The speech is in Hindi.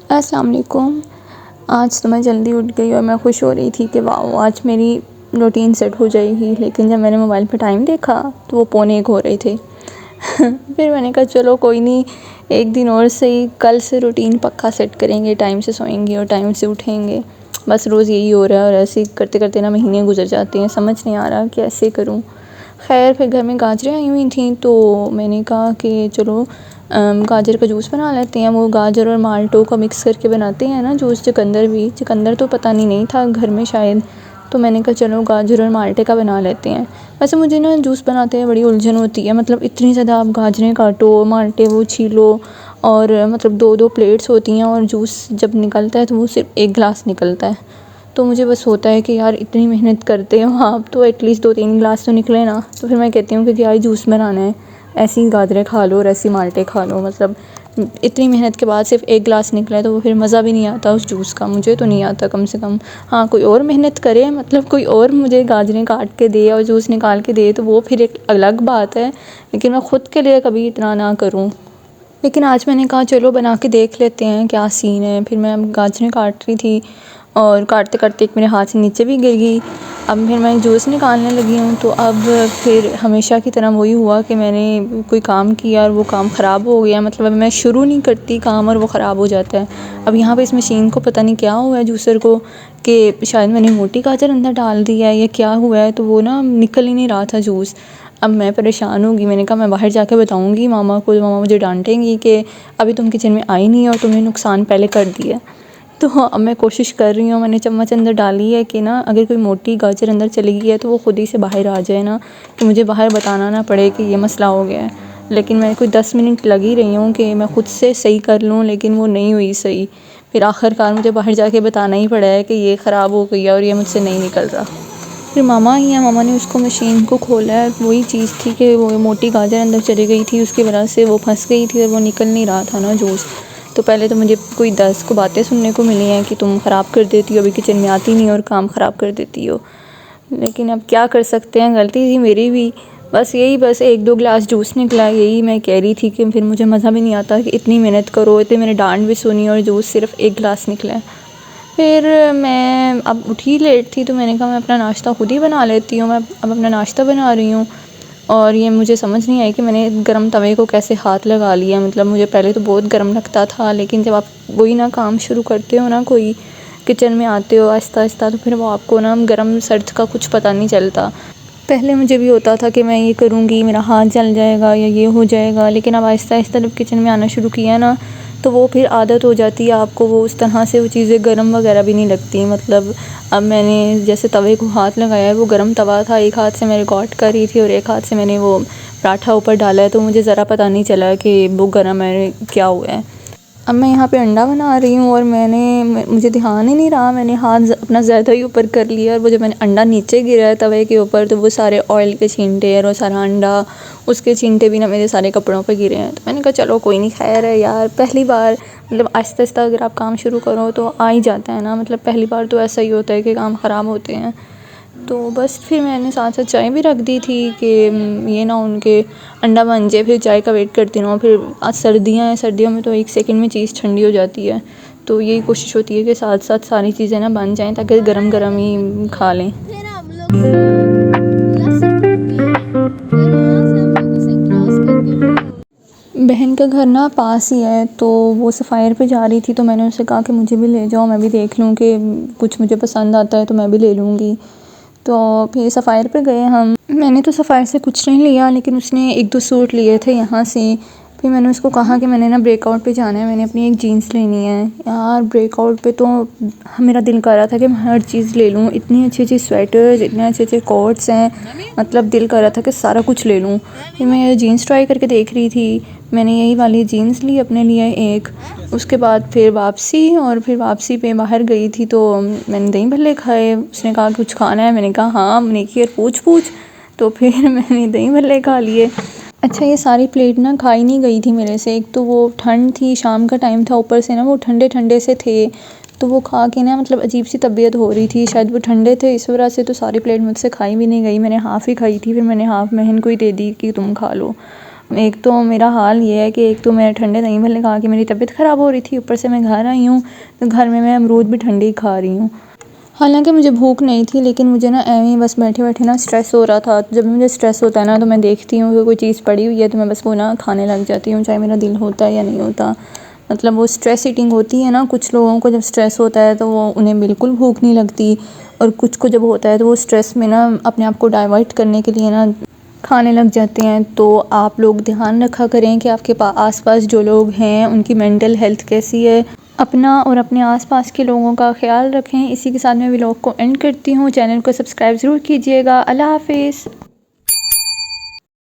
अस्सलाम वालेकुम। आज तो मैं जल्दी उठ गई और मैं खुश हो रही थी कि वाह आज मेरी रूटीन सेट हो जाएगी, लेकिन जब मैंने मोबाइल पे टाइम देखा तो वो पौने 1 हो रहे थे। फिर मैंने कहा चलो कोई नहीं, एक दिन और सही, कल से रूटीन पक्का सेट करेंगे, टाइम से सोएंगे और टाइम से उठेंगे। बस रोज़ यही हो रहा है और ऐसे ही करते करते ना महीने गुजर जाते हैं, समझ नहीं आ रहा कैसे करूँ। खैर फिर घर में गाजरें आई हुई थी तो मैंने कहा कि चलो गाजर का जूस बना लेते हैं। वो गाजर और माल्टो का मिक्स करके बनाते हैं ना जूस। चुकंदर तो पता नहीं था घर में शायद, तो मैंने कहा चलो गाजर और माल्टे का बना लेते हैं। वैसे मुझे ना जूस बनाते हैं बड़ी उलझन होती है, मतलब इतनी ज़्यादा आप गाजरें काटो, माल्टे वो छीलो और मतलब 2-2 प्लेट्स होती हैं और जूस जब निकलता है तो वो सिर्फ 1 गिलास निकलता है। तो मुझे बस होता है कि यार इतनी मेहनत करते हो आप तो एटलीस्ट 2-3 गिलास तो निकले ना। तो फिर मैं कहती हूँ कि यार जूस बनाना है, ऐसी ही गाजरें खा लो और ऐसी माल्टे खा लो। मतलब इतनी मेहनत के बाद सिर्फ 1 गिलास निकला है तो वो फिर मज़ा भी नहीं आता उस जूस का, मुझे तो नहीं आता कम से कम। हाँ कोई और मेहनत करे, मतलब कोई और मुझे गाजरें काट के दे और जूस निकाल के दे तो वो फिर एक अलग बात है, लेकिन मैं ख़ुद के लिए कभी इतना ना करूँ। लेकिन आज मैंने कहा चलो बना के देख लेते हैं क्या सीन है। फिर मैं गाजरें काट रही थी और काटते काटते एक मेरे हाथ से नीचे भी गिर गई। अब फिर मैं जूस निकालने लगी हूँ तो अब फिर हमेशा की तरह वही हुआ कि मैंने कोई काम किया और वो काम ख़राब हो गया। मतलब अब मैं शुरू नहीं करती काम और वो ख़राब हो जाता है। अब यहाँ पे इस मशीन को पता नहीं क्या हुआ है जूसर को, कि शायद मैंने मोटी गाजर अंदर डाल दी है या क्या हुआ है, तो वो ना निकल ही नहीं रहा था जूस। अब मैं परेशान होगी, मैंने कहा मैं बाहर जाके बताऊँगी मामा को, मामा मुझे डांटेंगी कि अभी तुम किचन में आई नहीं और तुमने नुकसान पहले कर दिया। तो हाँ, अब मैं कोशिश कर रही हूँ, मैंने चम्मच अंदर डाली है कि ना अगर कोई मोटी गाजर अंदर चली गई है तो वो ख़ुद ही से बाहर आ जाए ना, कि मुझे बाहर बताना ना पड़े कि ये मसला हो गया है। लेकिन मैं कोई 10 मिनट लगी रही हूँ कि मैं ख़ुद से सही कर लूँ, लेकिन वो नहीं हुई सही। फिर आखिरकार मुझे बाहर जाके बताना ही पड़ा है कि ये ख़राब हो गई है और ये मुझसे नहीं निकल रहा। फिर मामा आई हैं, मामा ने उसको मशीन को खोला है, वही चीज़ थी कि वो मोटी गाजर अंदर चली गई थी, उसकी वजह से वो फंस गई थी और वो निकल नहीं रहा था ना जूस। तो पहले तो मुझे कोई 10 को बातें सुनने को मिली हैं कि तुम ख़राब कर देती हो, अभी किचन में आती नहीं और काम ख़राब कर देती हो। लेकिन अब क्या कर सकते हैं, गलती थी मेरी भी। बस 1-2 गिलास जूस निकला, यही मैं कह रही थी कि फिर मुझे मज़ा भी नहीं आता कि इतनी मेहनत करो, इतनी मैंने डांट भी सुनी और जूस सिर्फ 1 गिलास निकला है। फिर मैं अब उठी लेट थी तो मैंने कहा मैं अपना नाश्ता खुद ही बना लेती हूँ। मैं अब अपना नाश्ता बना रही हूँ और ये मुझे समझ नहीं आई कि मैंने गरम तवे को कैसे हाथ लगा लिया। मतलब मुझे पहले तो बहुत गरम लगता था, लेकिन जब आप वही ना काम शुरू करते हो ना, कोई किचन में आते हो आहिस्ता आहिस्ता, तो फिर वो आपको ना गरम सर्द का कुछ पता नहीं चलता। पहले मुझे भी होता था कि मैं ये करूँगी मेरा हाथ जल जाएगा या ये हो जाएगा, लेकिन अब आहिस्ता आहिस्ता जब किचन में आना शुरू किया ना तो वो फिर आदत हो जाती है आपको, वो उस तरह से वो चीज़ें गरम वगैरह भी नहीं लगती। मतलब अब मैंने जैसे तवे को हाथ लगाया है, वो गरम तवा था, एक हाथ से मैं रिकॉर्ड कर रही थी और एक हाथ से मैंने वो पराठा ऊपर डाला है, तो मुझे ज़रा पता नहीं चला कि वो गरम है क्या हुआ है। अब मैं यहाँ पे अंडा बना रही हूँ और मुझे ध्यान ही नहीं रहा, मैंने हाथ अपना ज़्यादा ही ऊपर कर लिया और वो जब मैंने अंडा नीचे गिरा है तवे के ऊपर, तो वो सारे ऑयल के छींटे और वो सारा अंडा, उसके छींटे भी ना मेरे सारे कपड़ों पे गिरे हैं। तो मैंने कहा चलो कोई नहीं, खैर है यार, पहली बार मतलब आहिस्ता आहिस्ता अगर आप काम शुरू करो तो आ ही जाता है ना। मतलब पहली बार तो ऐसा ही होता है कि काम ख़राब होते हैं। तो बस फिर मैंने साथ साथ चाय भी रख दी थी कि ये ना उनके अंडा बन जाए फिर चाय का वेट करती रहूँ। फिर आज सर्दियाँ हैं, सर्दियों में तो 1 सेकंड में चीज़ ठंडी हो जाती है, तो यही कोशिश होती है कि साथ साथ सारी चीज़ें ना बन जाएं ताकि गरम गरम ही खा लें। बहन का घर ना पास ही है, तो वो सफ़ायर पे जा रही थी तो मैंने उससे कहा कि मुझे भी ले जाओ, मैं भी देख लूँ कि कुछ मुझे पसंद आता है तो मैं भी ले लूँगी। तो फिर सफ़ायर पे गए हम। मैंने तो सफ़ायर से कुछ नहीं लिया, लेकिन उसने 1-2 सूट लिए थे यहाँ से। फिर मैंने उसको कहा कि मैंने ना ब्रेकआउट पे जाना है, मैंने अपनी एक जीन्स लेनी है। यार ब्रेकआउट पे तो मेरा दिल कर रहा था कि मैं हर चीज़ ले लूँ, इतनी अच्छी अच्छी स्वेटर्स, इतने अच्छे अच्छे कोट्स हैं, मतलब दिल कर रहा था कि सारा कुछ ले लूँ। फिर मैं ये जीन्स ट्राई करके देख रही थी, मैंने यही वाली जीन्स ली अपने लिए एक। उसके बाद फिर वापसी पे बाहर गई थी तो मैंने दही भल्ले खाए। उसने कहा कुछ खाना है, मैंने कहा हाँ, मैंने किया पूछ तो फिर मैंने दही भल्ले खा लिए। अच्छा ये सारी प्लेट ना खाई नहीं गई थी मेरे से, एक तो वो ठंड थी, शाम का टाइम था, ऊपर से ना वो ठंडे ठंडे से थे, तो वो खा के ना मतलब अजीब सी तबीयत हो रही थी, शायद वो ठंडे थे इस वजह से, तो सारी प्लेट मुझसे खाई भी नहीं गई, मैंने हाफ़ ही खाई थी। फिर मैंने हाफ़ बहन को ही दे दी कि तुम खा लो। एक तो मेरा हाल ये है कि एक तो मैं ठंडे दही भल्ले खा के मेरी तबीयत ख़राब हो रही थी, ऊपर से मैं घर आई हूँ तो घर में मैं अमरूद भी ठंडी खा रही हूँ। हालांकि मुझे भूख नहीं थी, लेकिन मुझे ना ऐਵੇਂ ही बस बैठे बैठे ना स्ट्रेस हो रहा था। जब मुझे स्ट्रेस होता है ना तो मैं देखती हूँ कि कोई चीज़ पड़ी हुई है तो मैं बस वो ना खाने लग जाती हूँ, चाहे मेरा दिल होता है या नहीं होता। मतलब वो स्ट्रेस ईटिंग होती है ना, कुछ लोगों को जब स्ट्रेस होता है तो वो उन्हें बिल्कुल भूख नहीं लगती, और कुछ को जब होता है तो वो स्ट्रेस में ना अपने आप को डाइवर्ट करने के लिए ना खाने लग जाते हैं। तो आप लोग ध्यान रखा करें कि आपके आसपास जो लोग हैं उनकी मेंटल हेल्थ कैसी है। अपना और अपने आसपास के लोगों का ख्याल रखें। इसी के साथ मैं व्लॉग को एंड करती हूँ। चैनल को सब्सक्राइब ज़रूर कीजिएगा। अल्लाह हाफिज़।